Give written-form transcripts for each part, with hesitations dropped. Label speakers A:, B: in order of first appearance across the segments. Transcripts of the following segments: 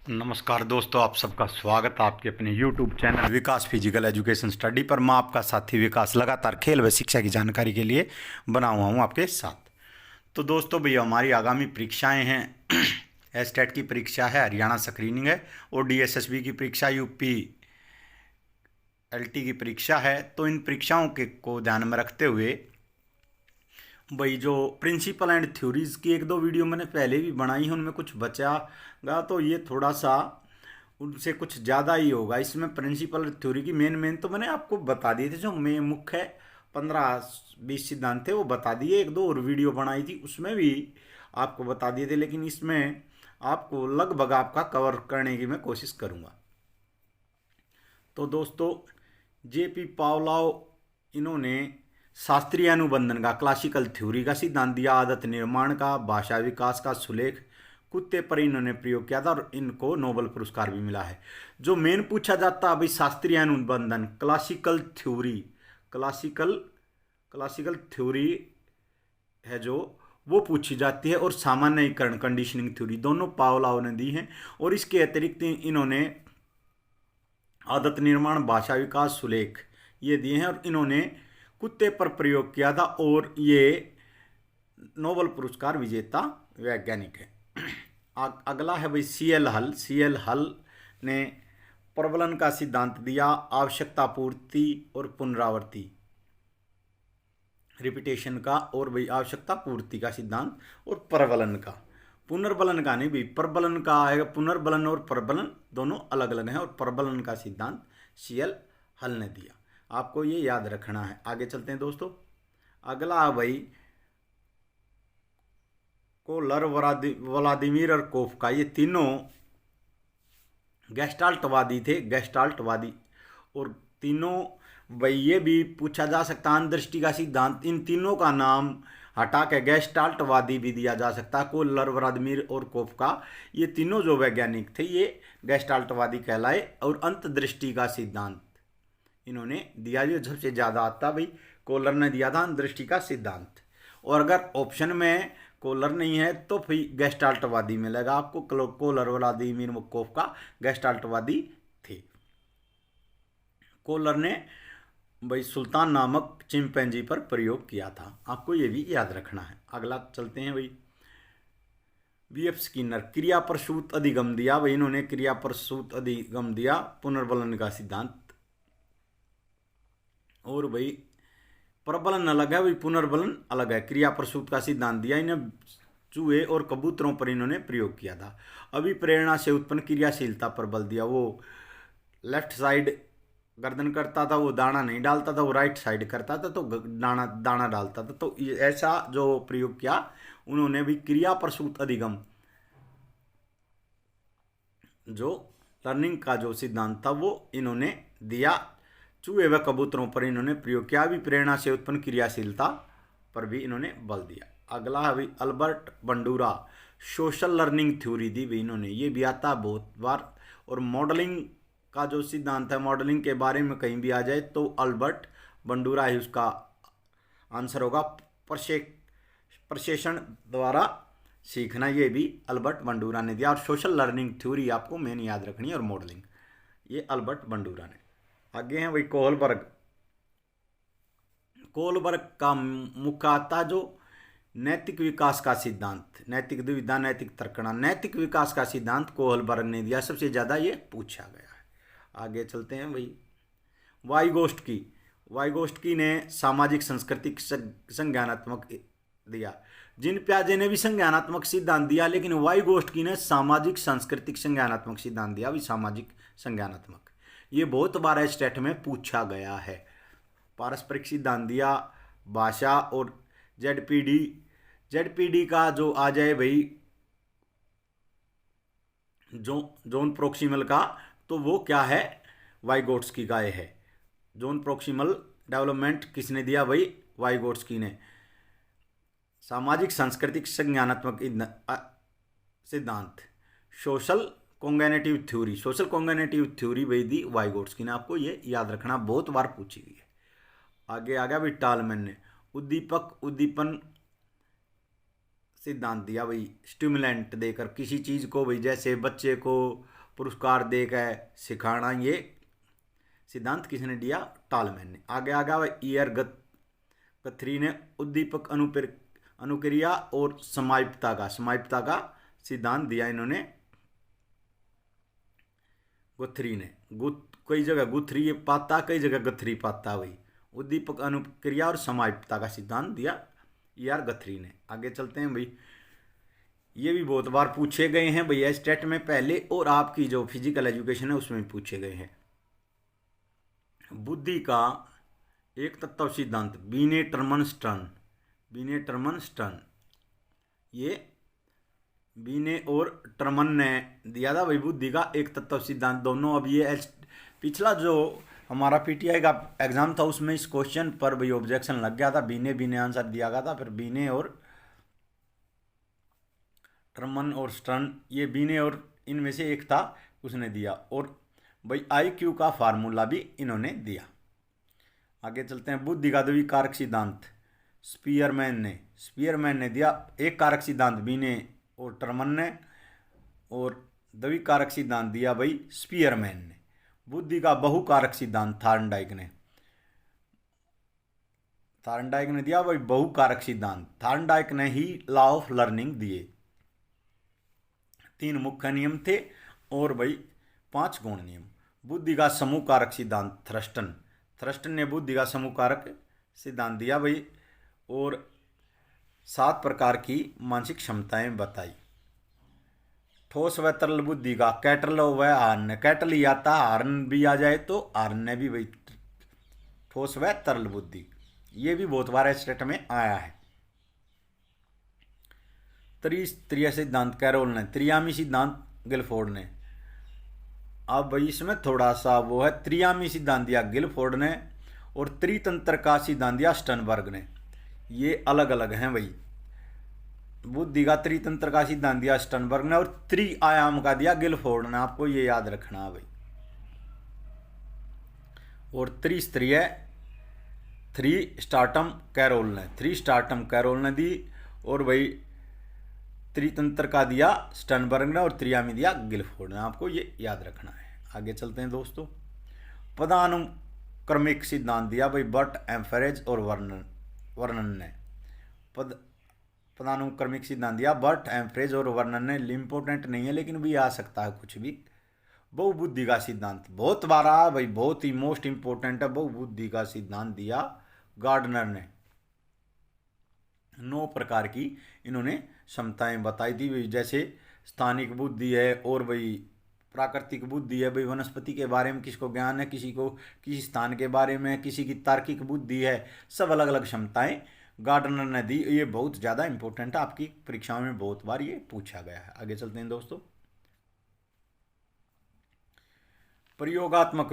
A: नमस्कार दोस्तों, आप सबका स्वागत है आपके अपने YouTube चैनल विकास फिजिकल एजुकेशन स्टडी पर। मैं आपका साथी विकास लगातार खेल व शिक्षा की जानकारी के लिए बना हुआ हूँ आपके साथ। तो दोस्तों भैया, हमारी आगामी परीक्षाएं हैं। एस्टेट की परीक्षा है, हरियाणा स्क्रीनिंग है, और DSSB की परीक्षा, यूपी LT की परीक्षा है। तो इन परीक्षाओं के को ध्यान में रखते हुए भाई जो प्रिंसिपल एंड थ्योरीज की एक दो वीडियो मैंने पहले भी बनाई है, उनमें कुछ बचागा तो ये थोड़ा सा उनसे कुछ ज़्यादा ही होगा। इसमें प्रिंसिपल थ्योरी की मेन तो मैंने आपको बता दिए थे, जो मैं मुख्य 15-20 सिद्धांत थे वो बता दिए। एक दो और वीडियो बनाई थी उसमें भी आपको बता दिए थे, लेकिन इसमें आपको लगभग आपका कवर करने की मैं कोशिश करूँगा। तो दोस्तों, JP पावलोव, इन्होंने शास्त्रीय अनुबंधन का, क्लासिकल थ्योरी का सिद्धांत दिया, आदत निर्माण का, भाषा विकास का सुलेख कुत्ते पर इन्होंने प्रयोग किया था और इनको नोबेल पुरस्कार भी मिला है। जो मेन पूछा जाता है भाई, शास्त्रीय अनुबंधन, classical theory, classical classical theory है जो वो पूछी जाती है, और सामान्यीकरण कंडीशनिंग थ्योरी दोनों पावलोव ने दी हैं। और इसके अतिरिक्त इन्होंने आदत निर्माण, भाषा विकास, सुलेख ये दिए हैं, और इन्होंने कुत्ते पर प्रयोग किया था, और ये नोबेल पुरस्कार विजेता वैज्ञानिक है। अगला है भाई CL हल ने प्रबलन का सिद्धांत दिया, आवश्यकता पूर्ति और पुनरावृत्ति, रिपीटेशन का, और भाई आवश्यकता पूर्ति का सिद्धांत, और प्रबलन का, पुनर्बलन का नहीं भाई, प्रबलन का आएगा। पुनर्बलन और प्रबलन दोनों अलग अलग हैं, और प्रबलन का सिद्धांत CL हल ने दिया। आपको ये याद रखना है। आगे चलते हैं दोस्तों। अगला भाई कोलर, व्लादिमीर और कोफ का, ये तीनों गेस्टाल्टवादी थे, गेस्टाल्टवादी। और तीनों भाई ये भी पूछा जा सकता है, अंतर्दृष्टि का सिद्धांत, इन तीनों का नाम हटा के गेस्टाल्टवादी भी दिया जा सकता है। कोलर, व्लादिमीर और कोफ का, ये तीनों जो वैज्ञानिक थे ये गेस्टाल्टवादी कहलाए। और अंतर्दृष्टि का सिद्धांत इन्होंने दिया, जो सबसे ज़्यादा आता भाई कोलर ने दिया था अंतर्दृष्टि का सिद्धांत। और अगर ऑप्शन में कोलर नहीं है तो फिर गेस्टाल्टवादी मिलेगा आपको। कोलर, व्लादिमीर कोफ का गेस्टाल्टवादी थे। कोलर ने भाई सुल्तान नामक चिंपैंजी पर प्रयोग किया था, आपको ये भी याद रखना है। अगला चलते हैं भाई, BF स्किनर, क्रिया प्रसूत अधिगम दिया भाई, इन्होंने क्रिया प्रसूत अधिगम दिया, पुनर्बलन का सिद्धांत। और भाई प्रबलन अलग है भाई, पुनर्बलन अलग है। क्रिया प्रसूत का सिद्धांत दिया, इन्हें चूहे और कबूतरों पर इन्होंने प्रयोग किया था। अभी प्रेरणा से उत्पन्न क्रियाशीलता पर बल दिया, वो लेफ्ट साइड गर्दन करता था, वो दाना नहीं डालता था, वो राइट साइड करता था तो दाना दाना डालता था। तो ऐसा जो प्रयोग किया उन्होंने भी क्रिया प्रसूत अधिगम, जो लर्निंग का जो सिद्धांत था वो इन्होंने दिया। चूहे व कबूतरों पर इन्होंने प्रयोग किया, भी प्रेरणा से उत्पन्न क्रियाशीलता पर भी इन्होंने बल दिया। अगला है भाई Albert Bandura, social learning theory दी भी इन्होंने, ये भी आता बहुत बार। और मॉडलिंग का जो सिद्धांत है, मॉडलिंग के बारे में कहीं भी आ जाए तो अल्बर्ट बंडूरा ही उसका आंसर होगा। प्रशेषण द्वारा सीखना, ये भी अल्बर्ट बंडूरा ने दिया। और सोशल लर्निंग थ्योरी आपको मेन याद रखनी है, और मॉडलिंग ये अल्बर्ट बंडूरा ने। आगे हैं भाई कोहलबर्ग, कोहलबर्ग का मुख्यतः जो नैतिक विकास का सिद्धांत, नैतिक दुविधा, नैतिक तर्कणा, नैतिक विकास का सिद्धांत कोहलबर्ग ने दिया, सबसे ज़्यादा ये पूछा गया है। आगे चलते हैं भाई, वाइगोस्टकी ने सामाजिक सांस्कृतिक संज्ञानात्मक दिया। जिन प्याजे ने भी संज्ञानात्मक सिद्धांत दिया, लेकिन वाइगोस्टकी ने सामाजिक सांस्कृतिक संज्ञानात्मक सिद्धांत दिया, भी सामाजिक संज्ञानात्मक। ये बहुत बार स्टेट में पूछा गया है। पारस्परिक सिद्धांत दिया, भाषा, और जेडपीडी का जो आ जाए भाई जोन प्रोक्सिमल का, तो वो क्या है, वाइगोट्स्की का है। जोन प्रोक्सिमल डेवलपमेंट किसने दिया भाई, वाइगोट्स्की ने। सामाजिक सांस्कृतिक संज्ञानात्मक सिद्धांत, सोशल कॉन्गेनेटिव थ्योरी, सोशल कॉन्गेनेटिव थ्योरी भाई दी वाइगोट्स्की ने, आपको ये याद रखना, बहुत बार पूछी गई है। आगे आ गया भाई टालमैन ने उद्दीपक उद्दीपन सिद्धांत दिया भाई, स्टिमुलेंट देकर किसी चीज़ को भाई, जैसे बच्चे को पुरस्कार देकर सिखाना, ये सिद्धांत किसने दिया? टालमैन ने। आगे आ गया ईयर गथरी ने उद्दीपक अनुक्रिया और समायिकता का सिद्धांत दिया इन्होंने गुथरी ने। कई जगह गुथरी पाता, कई जगह गथरी पाता, वही उद्दीपक अनुक्रिया और समायिकता का सिद्धांत दिया ईआर गथरी ने। आगे चलते हैं भाई, ये भी बहुत बार पूछे गए हैं भैया स्टेट में पहले, और आपकी जो फिजिकल एजुकेशन है उसमें पूछे गए हैं। बुद्धि का एक तत्व सिद्धांत बीने टर्मन स्टर्न, ये बीने और टर्मन ने दिया था भाई बुद्धि का एक तत्व सिद्धांत दोनों। अब ये पिछला जो हमारा पीटीआई का एग्जाम था उसमें इस क्वेश्चन पर भाई ऑब्जेक्शन लग गया था, बीने आंसर दिया गया था, फिर बीने और टर्मन और स्टर्न, ये बीने और इनमें से एक था उसने दिया, और भाई IQ का फार्मूला भी इन्होंने दिया। आगे चलते हैं, बुद्धि का द्विकारक सिद्धांत स्पीयरमैन ने दिया। एक कारक सिद्धांत बीने और टर्मन ने, और द्विकारक सिद्धांत दिया भाई स्पीयरमैन ने। बुद्धि का बहुकारक सिद्धांत थार्नडाइक ने दिया भाई बहुकारक सिद्धांत। थार्नडाइक ने ही लॉ ऑफ लर्निंग दिए। 3 मुख्य नियम थे और भाई 5 गौण नियम। बुद्धि का समूह कारक सिद्धांत थ्रस्टन ने बुद्धि का समूह कारक सिद्धांत दिया भाई, और 7 प्रकार की मानसिक क्षमताएं बताई। ठोस व तरल बुद्धि का कैटल व हार्न, कैटल ही आता, हार्न भी आ जाए तो हार्न ने भी भाई ठोस व तरल बुद्धि, ये भी बहुत बार स्टेट में आया है। त्रिस्तरीय सिद्धांत कैरोल ने, त्रियामी सिद्धांत गिलफोर्ड ने। अब भाई इसमें थोड़ा सा वो है, त्रियामी सिद्धांत दिया गिलफोर्ड ने और त्रितंत्र का सिद्धांत दिया स्टर्नबर्ग ने। ये अलग अलग हैं भाई। बुद्धि का त्रितंत्र का सिद्धांत दिया स्टर्नबर्ग ने और त्रिआयाम का दिया गिलफोर्ड ने, आपको ये याद रखना है भाई। और त्रिस्तरीय थ्री स्टार्टम कैरोल ने दी, और भाई त्रितंत्र का दिया स्टर्नबर्ग ने और त्रियामी दिया गिलफोर्ड ने, आपको ये याद रखना है। आगे चलते हैं दोस्तों, पदानुक्रमिक सिद्धांत दिया भाई बर्ट एम्फरेज और वर्नन ने। पदानुक्रमिक सिद्धांत दिया बर्ट एम्फरेज और वर्नन ने। इम्पोर्टेंट नहीं है लेकिन भी आ सकता है कुछ भी। बहुबुद्धि का सिद्धांत बहुत बार आया भाई, बहुत ही मोस्ट इंपोर्टेंट है। बहुबुद्धि का सिद्धांत दिया गार्डनर ने। 9 प्रकार की इन्होंने क्षमताएं बताई थी, जैसे स्थानिक बुद्धि है, और भाई प्राकृतिक बुद्धि है, भाई वनस्पति के बारे में किसको ज्ञान है, किसी को किसी स्थान के बारे में, किसी की तार्किक बुद्धि है, सब अलग अलग क्षमताएं गार्डनर ने दी। ये बहुत ज़्यादा इंपॉर्टेंट है, आपकी परीक्षाओं में बहुत बार ये पूछा गया है। आगे चलते हैं दोस्तों, प्रयोगात्मक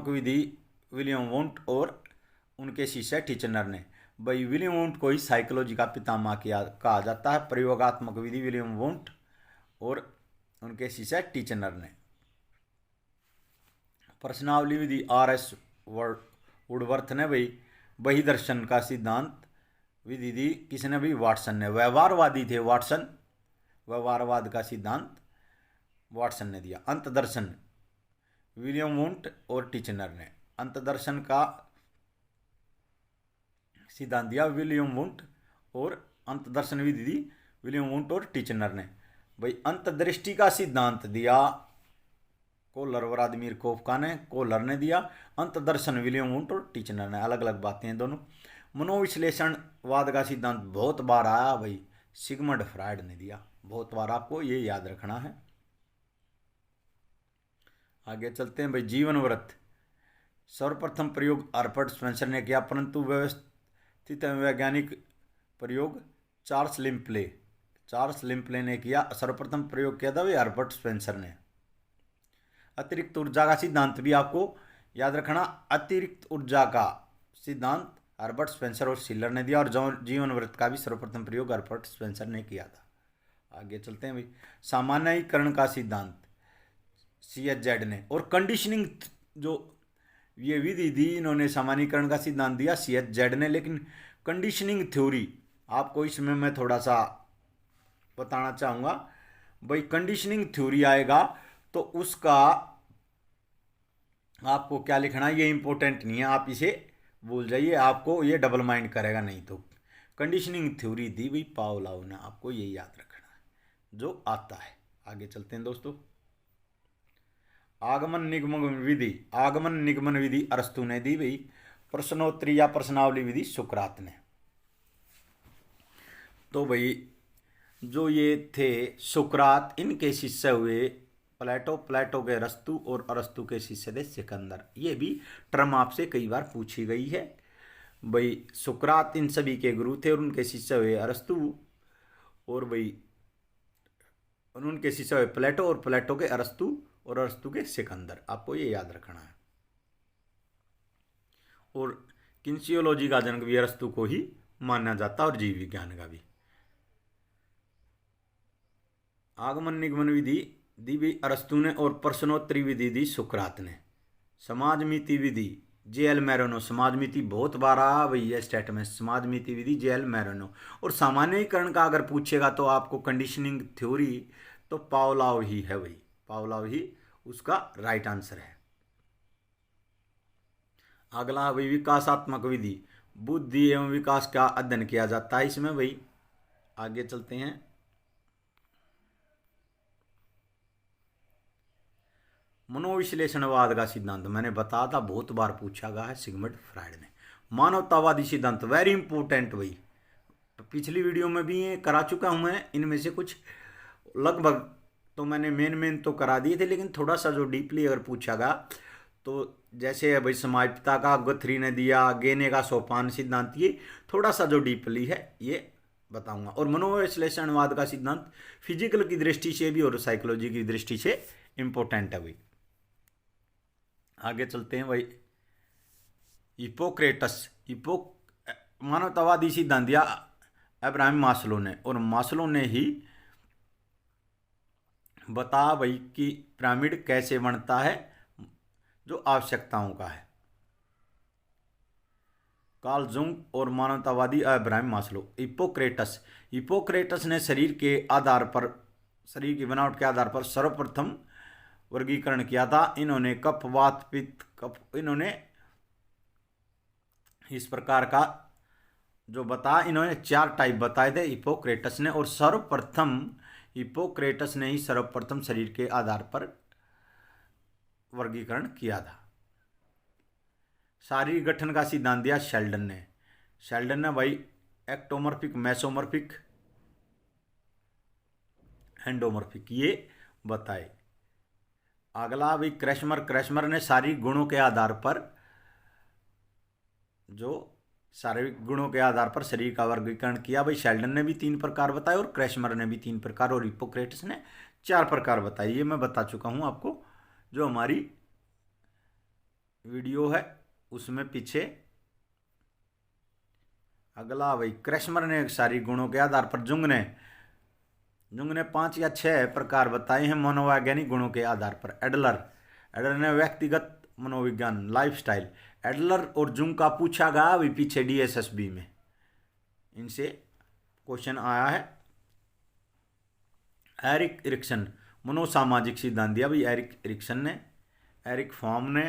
A: विधि विलियम वोंट और उनके शिष्य टिचनर ने। भाई विलियम वोंट को ही साइकोलॉजी का पितामह कहा जाता है। प्रयोगात्मक विधि विलियम वोंट और उनके शिष्य टिचनर ने। प्रश्नावली विधि RS वुडवर्थ ने भाई वही दर्शन का सिद्धांत विधि दी। किसने भी? वाटसन ने। व्यवहारवादी थे वाटसन, व्यवहारवाद का सिद्धांत वाटसन ने दिया। अंतदर्शन विलियम वोंट और टिचनर ने। अंतदर्शन का सिद्धांत दिया विलियम वोंट और अंतदर्शन विधि दी विलियम वोंट और टिचनर ने। भाई अंतदृष्टि का सिद्धांत दिया कोहलर व्लादिमीर कोफका ने, कोहलर ने दिया। अंतदर्शन विलियम वोंट और टिचनर ने। अलग अलग बातें हैं दोनों। मनोविश्लेषणवाद का सिद्धांत बहुत बार आया भाई, सिगमंड फ्रायड ने दिया। बहुत बार आपको ये याद रखना है। आगे चलते हैं भाई, जीवन व्रत सर्वप्रथम प्रयोग हर्बर्ट स्पेंसर ने किया, परंतु व्यवस्थित वैज्ञानिक प्रयोग चार्ल्स लिम्प्ले ने किया। सर्वप्रथम प्रयोग किया था भाई हर्बर्ट स्पेंसर ने। अतिरिक्त ऊर्जा का सिद्धांत भी आपको याद रखना। अतिरिक्त ऊर्जा का सिद्धांत हर्बर्ट स्पेंसर और शिलर ने दिया, और जीवन व्रत का भी सर्वप्रथम प्रयोग हर्बर्ट स्पेंसर ने किया था। आगे चलते हैं भाई, सामान्यीकरण का सिद्धांत CHZ ने, और कंडीशनिंग जो ये विधि दी इन्होंने, सामान्यीकरण का सिद्धांत दिया CHZ ने। लेकिन कंडीशनिंग थ्योरी आपको इसमें मैं थोड़ा सा बताना चाहूँगा भाई। कंडीशनिंग थ्योरी आएगा तो उसका आपको क्या लिखना है ये इंपॉर्टेंट नहीं है, आप इसे भूल जाइए, आपको ये डबल माइंड करेगा नहीं। तो कंडीशनिंग थ्योरी दी हुई पावलोव ने, आपको ये याद रखना है जो आता है। आगे चलते हैं दोस्तों। आगमन निगमन विधि, आगमन निगमन विधि अरस्तु ने दी हुई, प्रश्नोत्तरी या प्रश्नावली विधि सुकरात ने। तो भाई जो ये थे सुकरात, इनके शिष्य हुए प्लेटो, प्लेटो के अरस्तु और अरस्तु के शिष्य थे सिकंदर। ये भी टर्म आपसे कई बार पूछी गई है। भाई सुकरात इन सभी के गुरु थे और उनके शिष्य हुए अरस्तु, और भाई उनके शिष्य हुए प्लेटो, और प्लेटो के अरस्तु, और अरस्तु के सिकंदर। आपको ये याद रखना है। और किंसियोलॉजी का जनक भी अरस्तु को ही माना जाता है, और जीव विज्ञान का भी। आगमन निगमन विधि दी भी अरस्तु ने और प्रश्नोत्तरी विधि दी सुकरात ने। समाजमिति विधि जे.एल. मैरोनो, समाजमिति बहुत बार आ भाई है स्टेट में, समाजमिति विधि जे.एल. मैरोनो। और सामान्यीकरण का अगर पूछेगा तो आपको कंडीशनिंग थ्योरी तो पावलोव ही है भाई, पावलोव ही उसका राइट आंसर है। अगला भाई विकासात्मक विधि, बुद्धि एवं विकास का अध्ययन किया जाता है इसमें भाई। आगे चलते हैं। मनोविश्लेषणवाद का सिद्धांत मैंने बताया था, बहुत बार पूछा गया है सिगमंड फ्राइड ने। मानवतावादी सिद्धांत वेरी इंपॉर्टेंट भाई, पिछली वीडियो में भी ये करा चुका हूं मैं। इनमें से कुछ लगभग तो मैंने मेन तो करा दिए थे, लेकिन थोड़ा सा जो डीपली अगर पूछा गया तो जैसे भाई समाज पिता का गथरी ने दिया, गेने का सोपान सिद्धांत, ये थोड़ा सा जो डीपली है ये बताऊंगा। और मनोविश्लेषणवाद का सिद्धांत फिजिकल की दृष्टि से भी और साइकोलॉजी की दृष्टि से इंपॉर्टेंट है भाई। आगे चलते हैं भाई। हिपोक्रेटस, मानवतावादी सिद्धांत दिया अब्राहम मास्लो ने, और मास्लो ने ही बता भाई कि पिरामिड कैसे बनता है, जो आवश्यकताओं का है। कार्ल जुंग और मानवतावादी अब्राहम मास्लो। हिपोक्रेटस ने शरीर के आधार पर, शरीर की बनावट के आधार पर सर्वप्रथम वर्गीकरण किया था। इन्होंने कफ, वात, पित्त, कफ, इन्होंने इस प्रकार का जो बताया, इन्होंने 4 टाइप बताए थे हिपोक्रेटस ने, और सर्वप्रथम हिपोक्रेटस ने ही सर्वप्रथम शरीर के आधार पर वर्गीकरण किया था। शारीरिक गठन का सिद्धांत दिया शेल्डन ने भाई एक्टोमॉर्फिक, मेसोमॉर्फिक, एंडोमॉर्फिक ये बताए। अगला भाई क्रैशमर ने शारीरिक गुणों के आधार पर, जो शारीरिक गुणों के आधार पर शरीर का वर्गीकरण किया। भाई शेल्डन ने भी 3 प्रकार बताए, और क्रैशमर ने भी 3 प्रकार, और हिपोक्रेटस ने 4 प्रकार बताए। ये मैं बता चुका हूं आपको, जो हमारी वीडियो है उसमें पीछे। अगला भाई क्रैशमर ने शारीरिक गुणों के आधार पर, जुंग ने 5 या 6 प्रकार बताए हैं मनोवैज्ञानिक गुणों के आधार पर। एडलर ने व्यक्तिगत मनोविज्ञान, लाइफस्टाइल। एडलर और जुंग का पूछा गया अभी पीछे DSSB में, इनसे क्वेश्चन आया है। एरिक इरिक्सन, मनोसामाजिक सिद्धांत दिया भाई एरिक इरिक्सन ने। एरिक फॉर्म ने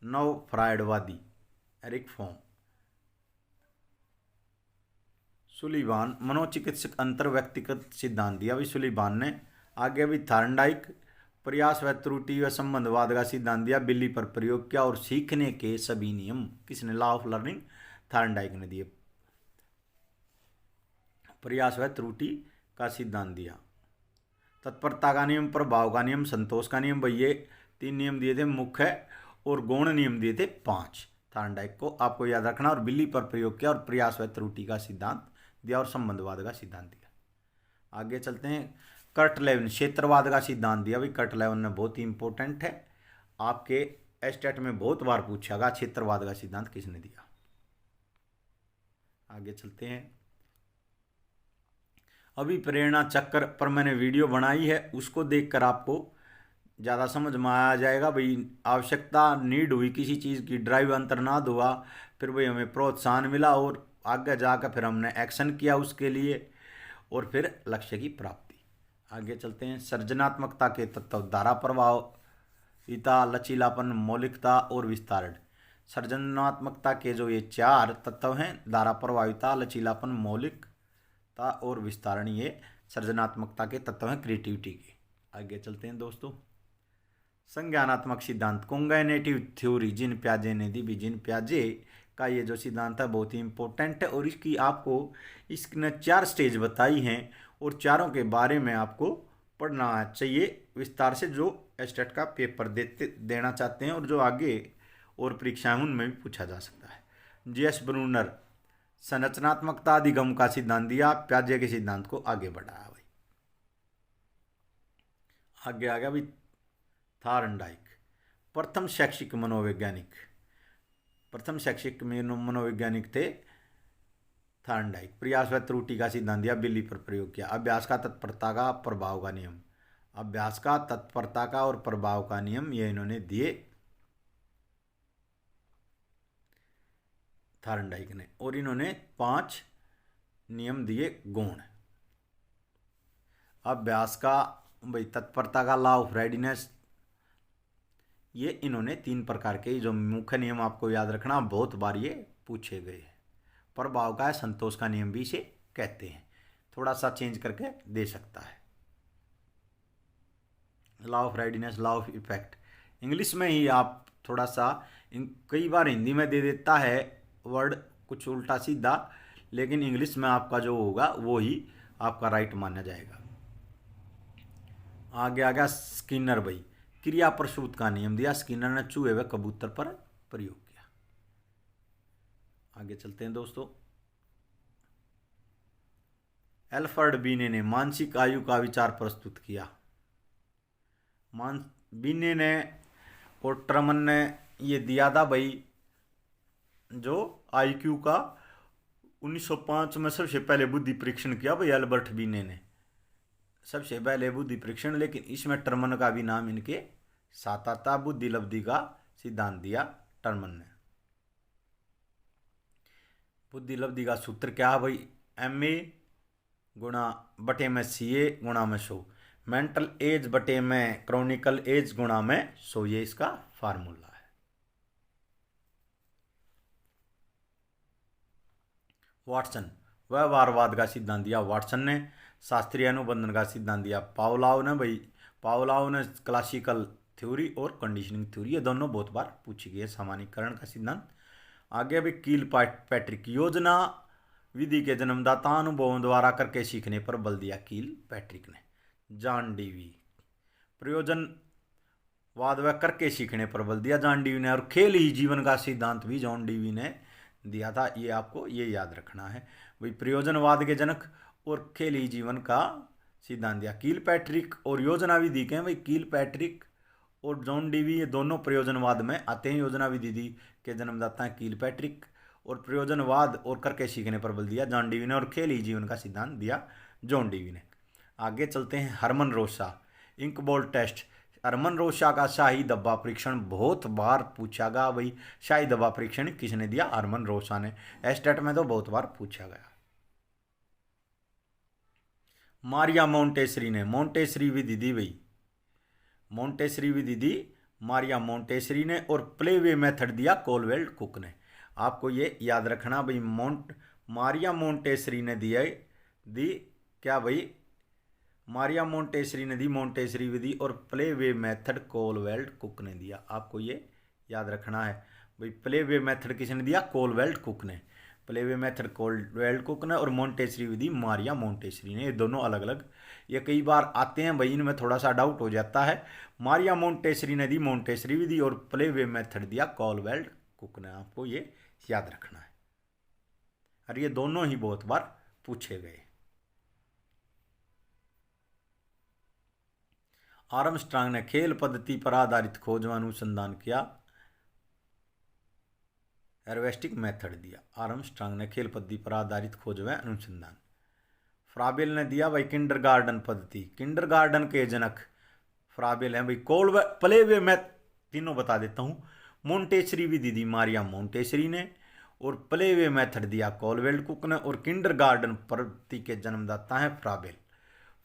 A: नव फ्रायडवादी, एरिक फॉर्म। सुलिवान, मनोचिकित्सक अंतर व्यक्तिगत सिद्धांत दिया भाई सुलिवान ने। आगे भी थार्नडाइक, प्रयास व त्रुटि व संबंधवाद का सिद्धांत दिया, बिल्ली पर प्रयोग किया। और सीखने के सभी नियम किसने, लॉ ऑफ लर्निंग थार्नडाइक ने दिए। प्रयास व त्रुटि का सिद्धांत दिया। तत्परता का नियम, प्रभाव का नियम, संतोष का नियम, भाई ये 3 नियम दिए थे मुख्य, और गौण नियम दिए थे 5 थार्नडाइक को, आपको याद रखना। और बिल्ली पर प्रयोग किया, और प्रयास व त्रुटि का सिद्धांत दिया, और संबंधवाद का सिद्धांत दिया। आगे चलते हैं। कर्टलेवन, क्षेत्रवाद का सिद्धांत दिया भाई कर्टलेवन ने, बहुत ही इंपॉर्टेंट है, आपके एस्टेट में बहुत बार पूछा गया, क्षेत्रवाद का सिद्धांत किसने दिया। आगे चलते हैं। अभी प्रेरणा चक्र पर मैंने वीडियो बनाई है, उसको देखकर आपको ज़्यादा समझ में आ जाएगा भाई। आवश्यकता नीड हुई किसी चीज़ की, ड्राइव अंतर्नाद हुआ, फिर भाई हमें प्रोत्साहन मिला, और आगे जाकर फिर हमने एक्शन किया उसके लिए, और फिर लक्ष्य की प्राप्ति। आगे चलते हैं। सृजनात्मकता के तत्व धारा प्रभाविता, लचीलापन, मौलिकता और विस्तारण। सृजनात्मकता के जो ये 4 तत्व हैं, धारा प्रभाविता, लचीलापन, मौलिकता और विस्तारण, ये सृजनात्मकता के तत्व हैं क्रिएटिविटी के। आगे चलते हैं दोस्तों। संज्ञानात्मक सिद्धांत, कॉन्ग्निटिव थ्योरी, जिन प्याजे ने दी। जिन प्याजे का ये जो सिद्धांत है बहुत ही इंपॉर्टेंट है और इसकी आपको इसने 4 स्टेज बताई हैं और चारों के बारे में आपको पढ़ना चाहिए विस्तार से, जो एस्टेट का पेपर देना चाहते हैं और जो आगे और परीक्षाएं उनमें भी पूछा जा सकता है। जीएस ब्रूनर संरचनात्मकता अधिगम का सिद्धांत दिया, प्याजे के सिद्धांत को आगे बढ़ाया भाई। आगे आ गया भाई थार्नडाइक, प्रथम शैक्षिक मनोवैज्ञानिक। प्रथम शैक्षिक मनोवैज्ञानिक थे थार्नडाइक। प्रयास व त्रुटि का सिद्धांत दिया, बिल्ली पर प्रयोग किया। अभ्यास का, तत्परता का, प्रभाव का नियम। अभ्यास का, तत्परता का और प्रभाव का नियम ये इन्होंने दिए थार्नडाइक ने। और इन्होंने 5 नियम दिए गौण। अभ्यास का भाई, तत्परता का, लॉ ऑफ रेडीनेस, ये इन्होंने 3 प्रकार के जो मुख्य नियम आपको याद रखना, बहुत बार ये पूछे गए हैं। प्रभाव का है, संतोष का नियम भी इसे कहते हैं, थोड़ा सा चेंज करके दे सकता है। Law of readiness, law of effect, English में ही आप थोड़ा सा, कई बार हिंदी में दे देता है वर्ड कुछ उल्टा सीधा, लेकिन इंग्लिश में आपका जो होगा वो ही आपका राइट माना जाएगा। आगे आ गया स्किनर भाई, क्रिया प्रसूत का नियम दिया। स्किनर ने चूहे व कबूतर पर प्रयोग किया। आगे चलते हैं दोस्तों। एल्फ्रेड बीने ने मानसिक आयु का विचार प्रस्तुत किया। बीने ने और ट्रमन ने ये दिया था भाई, जो आईक्यू का 1905 में सबसे पहले बुद्धि परीक्षण किया भाई एल्बर्ट बीने ने, सबसे पहले बुद्धि परीक्षण। लेकिन इसमें टर्मन का भी नाम इनके साथ आता। बुद्धि लब्धि का सिद्धांत दिया टर्मन ने। बुद्धि लब्धि का सूत्र क्या है भाई, MA गुणा बटे में CA गुणा में 100, मेंटल एज बटे में क्रॉनिकल एज गुणा में 100, ये इसका फार्मूला है। वाटसन व्यवहारवाद का सिद्धांत दिया वाटसन ने। शास्त्रीय अनुबंधन का सिद्धांत दिया पावलाव ने भाई। पावलाव ने क्लासिकल थ्योरी और कंडीशनिंग थ्योरी, ये दोनों बहुत बार पूछी गई है। सामान्यीकरण का सिद्धांत। आगे भी कील पैट्रिक, योजना विधि के जन्मदाता, अनुभवों द्वारा करके सीखने पर बल दिया कील पैट्रिक ने। जॉन डीवी, प्रयोजनवाद व करके सीखने पर बल दिया जॉन डीवी ने। और खेल ही जीवन का सिद्धांत भी जॉन डीवी ने दिया था, ये आपको ये याद रखना है भाई। प्रयोजनवाद के जनक और खेल ही जीवन का सिद्धांत दिया कील पैट्रिक। और योजना विधि के भाई कील पैट्रिक और जॉन डीवी, ये दोनों प्रयोजनवाद में आते हैं। योजना विधि के जन्मदाता हैं कील पैट्रिक, और प्रयोजनवाद और करके सीखने पर बल दिया जॉन डीवी ने, और खेल ही जीवन का सिद्धांत दिया जॉन डीवी ने। आगे चलते हैं हरमन रोसा, इंकबॉल टेस्ट। हरमन रोसा का शाही डब्बा परीक्षण बहुत बार पूछा गया भाई। शाही डब्बा परीक्षण किसने दिया, हरमन रोसा ने। एस्टेट में तो बहुत बार पूछा गया। मारिया मोंटेसरी ने मोंटेसरी विधि दी भाई। मोंटेसरी विधि दी मारिया मोंटेसरी ने, और प्लेवे मेथड दिया कोलवेल्ड कुक ने। आपको ये याद रखना भाई, मारिया मोंटेसरी ने दिया दी क्या भाई, मारिया मोंटेसरी ने दी मोंटेसरी विधि, और प्लेवे मेथड कोलवेल्ड कुक ने दिया। आपको ये याद रखना है भाई, प्लेवे मेथड किसने दिया, कोलवेल्ड कुक ने। प्लेवे मेथड कोलवेल्ड कुक ने, और मोंटेसरी विधि मारिया मोंटेसरी ने। ये दोनों अलग अलग, ये कई बार आते हैं भाई, इनमें थोड़ा सा डाउट हो जाता है। मारिया मोंटेसरी ने दी मोंटेसरी विधि, और प्लेवे मेथड दिया कोलवेल्ड कुक ने। आपको ये याद रखना है, और ये दोनों ही बहुत बार पूछे गए। आर्मस्ट्रांग ने खेल पद्धति पर आधारित खोज व अनुसंधान किया, एरोवेस्टिक मेथड दिया। आर्मस्ट्रांग ने खेल पद्धति पर आधारित खोज व अनुसंधान। फ्राबेल ने दिया भाई किंडरगार्टन पद्धति। किंडरगार्टन के जनक फ्राबेल हैं भाई। प्लेवे मैं तीनों बता देता हूँ। मोंटेसरी विधि दी मारिया मोंटेसरी ने, और प्लेवे मेथड दिया कोलवेल्ड कुक ने, और किंडरगार्टन पद्धति के जन्मदाता हैं फ्राबेल।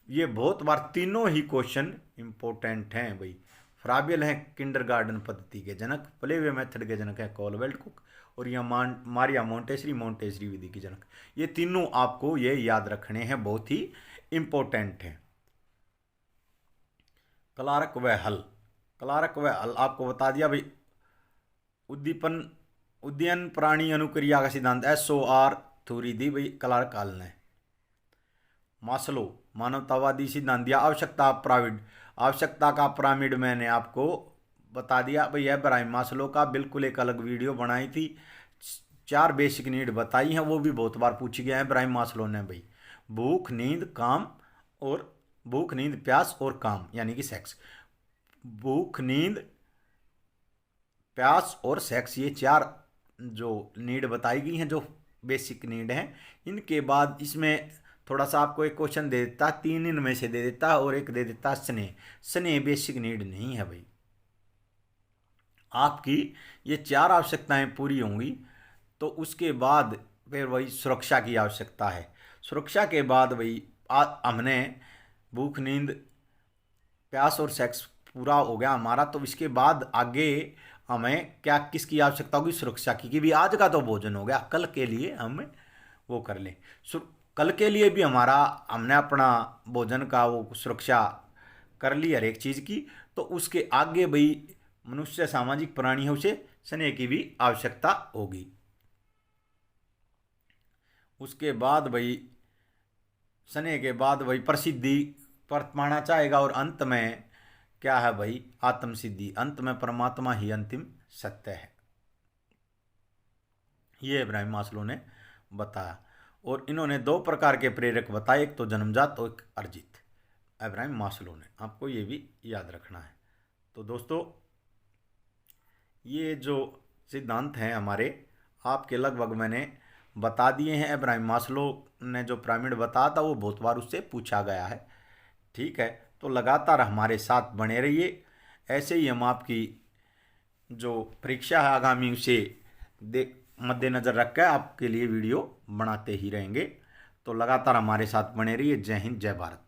A: ये बहुत बार तीनों ही क्वेश्चन इंपॉर्टेंट हैं भाई। फ्राबियल हैं किंडरगार्टन पद्धति के जनक, प्ले वे मेथड के जनक है कॉलवेल्ट कुक, और यह मारिया मोंटेसरी विधि की जनक। ये तीनों आपको ये याद रखने हैं, बहुत ही इंपॉर्टेंट है। क्लार्क व हल आपको बता दिया भाई। उद्दीपन प्राणी अनुक्रिया का सिद्धांत SOR थ्योरी दी भाई क्लार्क हल ने। मास्लो मानवतावादी सिद्धांत दिया। आवश्यकता का पिरामिड मैंने आपको बता दिया भाई। इब्राहिम मास्लो का बिल्कुल एक अलग वीडियो बनाई थी, 4 बेसिक नीड बताई हैं, वो भी बहुत बार पूछी गया है इब्राहिम मास्लो ने भाई। भूख नींद प्यास और काम यानी कि सेक्स। भूख नींद प्यास और सेक्स, ये 4 जो नीड बताई गई हैं, जो बेसिक नीड हैं। इनके बाद इसमें थोड़ा सा आपको एक क्वेश्चन दे देता, 3 इनमें से दे देता और एक दे देता स्नेह बेसिक नीड नहीं है भाई। आपकी ये 4 आवश्यकताएं पूरी होंगी तो उसके बाद फिर वही सुरक्षा की आवश्यकता है। सुरक्षा के बाद वही हमने भूख नींद प्यास और सेक्स पूरा हो गया हमारा, तो इसके बाद आगे हमें क्या किसकी आवश्यकता होगी? सुरक्षा की। कि भी आज का तो भोजन हो गया, कल के लिए हम वो कर लें। कल के लिए भी हमने अपना भोजन का वो सुरक्षा कर ली हर एक चीज़ की, तो उसके आगे भाई मनुष्य सामाजिक प्राणी है, उसे स्नेह की भी आवश्यकता होगी। उसके बाद भाई स्नेह के बाद भाई प्रसिद्धि पर पाना चाहेगा, और अंत में क्या है भाई? आत्म सिद्धि। अंत में परमात्मा ही अंतिम सत्य है, ये इब्राहिम मास्लो ने बताया। और इन्होंने 2 प्रकार के प्रेरक बताए, एक तो जन्मजात और एक अर्जित, इब्राहिम मास्लो ने। आपको ये भी याद रखना है। तो दोस्तों ये जो सिद्धांत हैं हमारे, आपके लगभग मैंने बता दिए हैं। इब्राहिम मास्लो ने जो पिरामिड बताया था वो बहुत बार उससे पूछा गया है। ठीक है, तो लगातार हमारे साथ बने रहिए। ऐसे ही हम आपकी जो परीक्षा है आगामी, उसे मद्देनज़र रख कर आपके लिए वीडियो बनाते ही रहेंगे। तो लगातार हमारे साथ बने रहिए। जय हिंद, जय भारत।